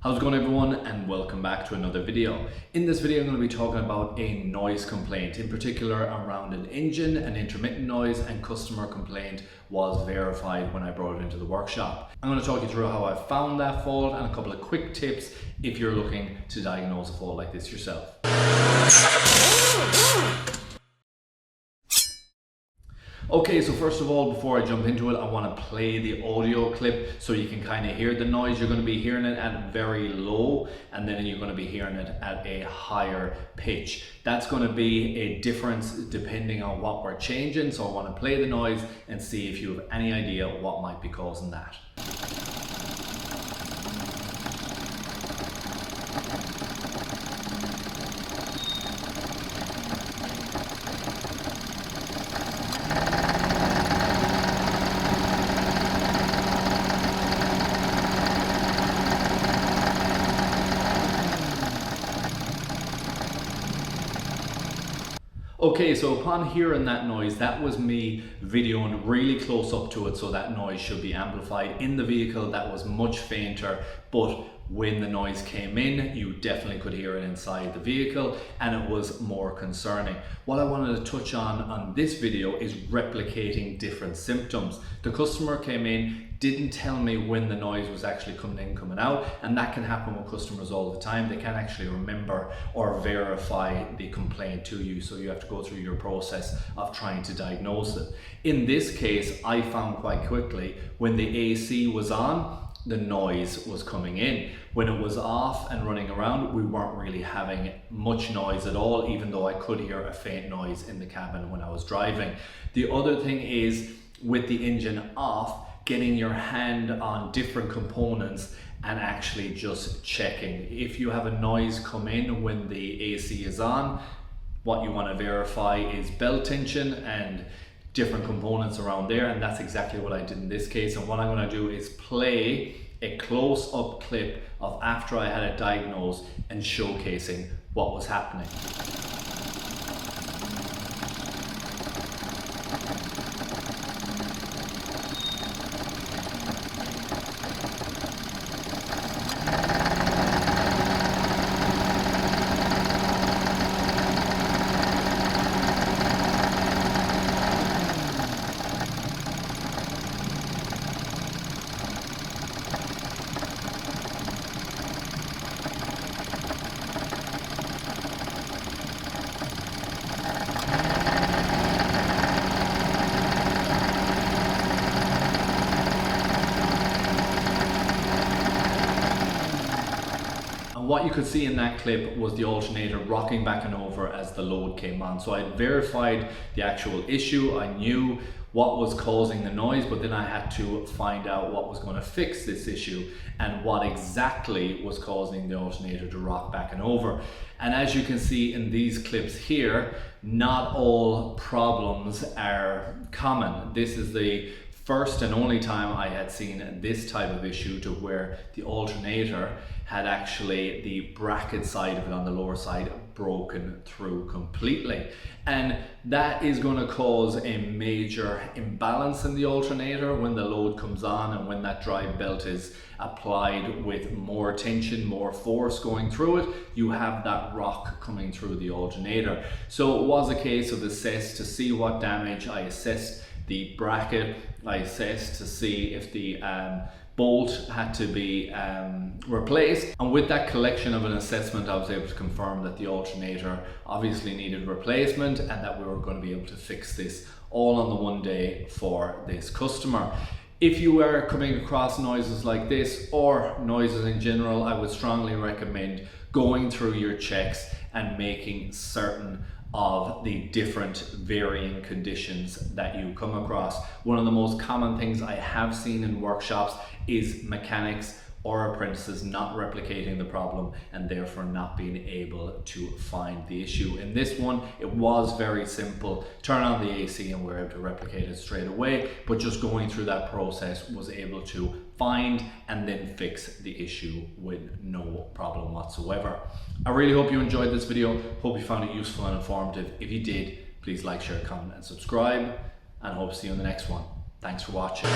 How's it going, everyone, and welcome back to another video. In this video I'm going to be talking about a noise complaint, in particular around an engine, an intermittent noise, and customer complaint was verified when I brought it into the workshop. I'm going to talk you through how I found that fault and a couple of quick tips if you're looking to diagnose a fault like this yourself. Okay, so first of all, before I jump into it, I want to play the audio clip so you can kind of hear the noise. You're going to be hearing it at very low, and then you're going to be hearing it at a higher pitch. That's going to be a difference depending on what we're changing. So I want to play the noise and see if you have any idea what might be causing that. Okay, so upon hearing that noise, that was me videoing really close up to it, so that noise should be amplified. In the vehicle, that was much fainter, but when the noise came in, you definitely could hear it inside the vehicle, and it was more concerning. What I wanted to touch on this video is replicating different symptoms. The customer came in, didn't tell me when the noise was actually coming in, coming out, and that can happen with customers all the time. They can't actually remember or verify the complaint to you, so you have to go through your process of trying to diagnose it. In this case, I found quite quickly when the AC was on, the noise was coming in. When it was off and running around, we weren't really having much noise at all, even though I could hear a faint noise in the cabin when I was driving. The other thing is, with the engine off, getting your hand on different components and actually just checking. If you have a noise come in when the AC is on, what you want to verify is belt tension and different components around there, and that's exactly what I did in this case. And what I'm going to do is play a close-up clip of after I had it diagnosed and showcasing what was happening. And what you could see in that clip was the alternator rocking back and over as the load came on. So I verified the actual issue. I knew what was causing the noise, but then I had to find out what was going to fix this issue and what exactly was causing the alternator to rock back and over. And as you can see in these clips here, not all problems are common. This is the first and only time I had seen this type of issue, to where the alternator had actually the bracket side of it on the lower side broken through completely. And that is going to cause a major imbalance in the alternator when the load comes on, and when that drive belt is applied with more tension, more force going through it, you have that rock coming through the alternator. So it was a case of assess to see what damage. I assessed the bracket, I assessed to see if the bolt had to be replaced, and with that collection of an assessment I was able to confirm that the alternator obviously needed replacement, and that we were going to be able to fix this all on the one day for this customer. If you are coming across noises like this, or noises in general, I would strongly recommend going through your checks and making certain of the different varying conditions that you come across. One of the most common things I have seen in workshops is mechanics or apprentices not replicating the problem and therefore not being able to find the issue. In this one, it was very simple. Turn on the AC and we're able to replicate it straight away, but just going through that process was able to find and then fix the issue with no problem whatsoever. I really hope you enjoyed this video. Hope you found it useful and informative. If you did, please like, share, comment and subscribe, and hope to see you in the next one. Thanks for watching.